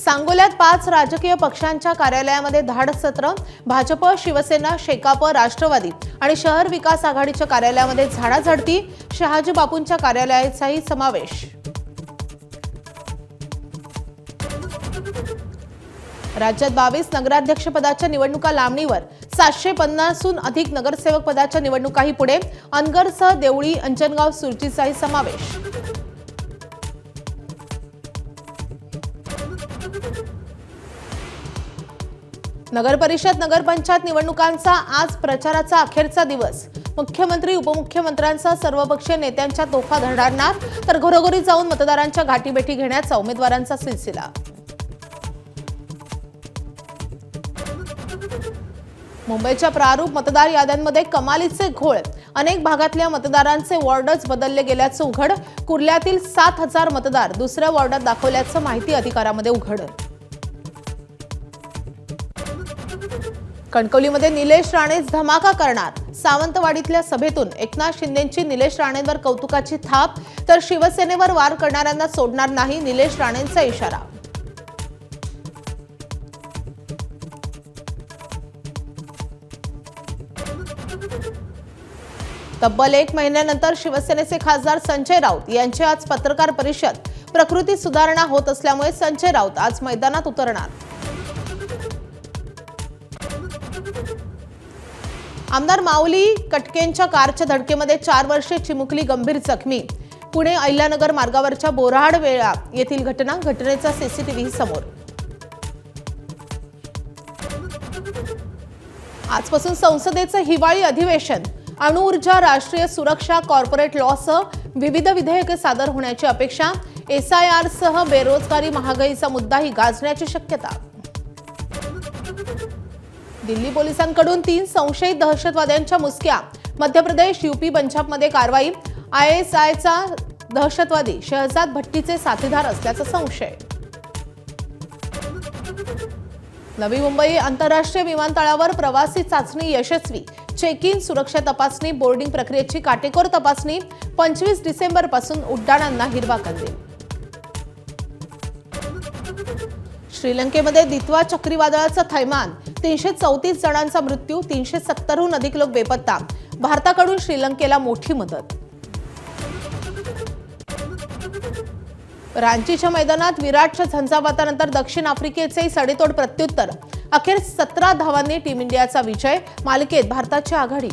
सांगोल्यात 5 राजकीय पक्षांच्या कार्यालयामध्ये धाडस सत्र। भाजप, शिवसेना, शेकाप, राष्ट्रवादी आणि शहर विकास आघाडीच्या कार्यालयामध्ये झाडाझडती। शहाजी बापूंच्या कार्यालयाचाही समावेश। राज्यात 22 नगराध्यक्ष पदाच्या निवडणुका लांबणीवर। 750हून अधिक नगरसेवक पदाच्या निवडणुकाही पुढे। अनगरसह देवळी, अंजनगाव, सुरजीचाही समावेश। नगर परिषद, नगरपंचायत निवडणुकांचा आज प्रचाराचा अखेरचा दिवस। मुख्यमंत्री, उपमुख्यमंत्र्यांसह सर्वपक्षीय नेत्यांच्या तोफा धरणार, तर घरोघरी जाऊन मतदारांच्या गाठीभेटी घेण्याचा उमेदवारांचा सिलसिला। मुंबईच्या प्रारूप मतदार याद्यांमध्ये कमालीचे घोळ। अनेक भागातल्या मतदारांचे वॉर्डच बदलले गेल्याचं उघड। कुर्ल्यातील 7000 मतदार दुसऱ्या वॉर्डात दाखवल्याचं माहिती अधिकारामध्ये उघड। कणकवलीमध्ये निलेश राणेच धमाका करणार। सावंतवाडीतल्या सभेतून एकनाथ शिंदेंची निलेश राणेंवर कौतुकाची थाप, तर शिवसेनेवर वार करणाऱ्यांना सोडणार नाही, निलेश राणेंचा इशारा। तब्बल 1 महिन्यानंतर शिवसेनेचे खासदार संजय राऊत यांची आज पत्रकार परिषद। प्रकृती सुधारणा होत असल्यामुळे संजय राऊत आज मैदानात उतरणार। आमदार माऊली कटकेंच्या कारच्या धडकेमध्ये 4 वर्षे चिमुकली गंभीर जखमी। पुणे अहिल्यानगर मार्गावरच्या बोराड वेळा येथील घटनेचा सीसीटीव्ही समोर। आजपासून संसदेचं हिवाळी अधिवेशन। अणुऊर्जा, राष्ट्रीय सुरक्षा, कॉर्पोरेट लॉसह विविध विधेयके सादर होण्याची अपेक्षा। SIR सह बेरोजगारी, महागाईचा मुद्दाही गाजण्याची शक्यता। दिल्ली पोलिसांकडून 3 संशयित दहशतवाद्यांच्या मुसक्या। मध्य प्रदेश, यूपी, पंजाबमध्ये कारवाई। ISIचा दहशतवादी शहजाद भट्टीचे साथीदार असल्याचा संशय। नवी मुंबई आंतरराष्ट्रीय विमानतळावर प्रवासी चाचणी यशस्वी। चेक इन, सुरक्षा तपासणी, बोर्डिंग प्रक्रियेची काटेकोर तपासणी। 25 डिसेंबर पासून उड्डाणांना हिरवा कंदील। श्रीलंकेमध्ये दितवा चक्रीवादळाचं थैमान। 334 जणांचा मृत्यू, 370हून अधिक लोक बेपत्ता। भारताकडून श्रीलंकेला मोठी मदत। रांचीच्या मैदानात विराटच्या झंझावातानंतर दक्षिण आफ्रिकेचे सडेतोड प्रत्युत्तर। अखेर 17 धावांनी टीम इंडियाचा विजय। मालिकेत भारताची आघाडी।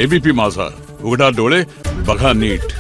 एबीपी माझा, उघडा डोळे बघा नीट।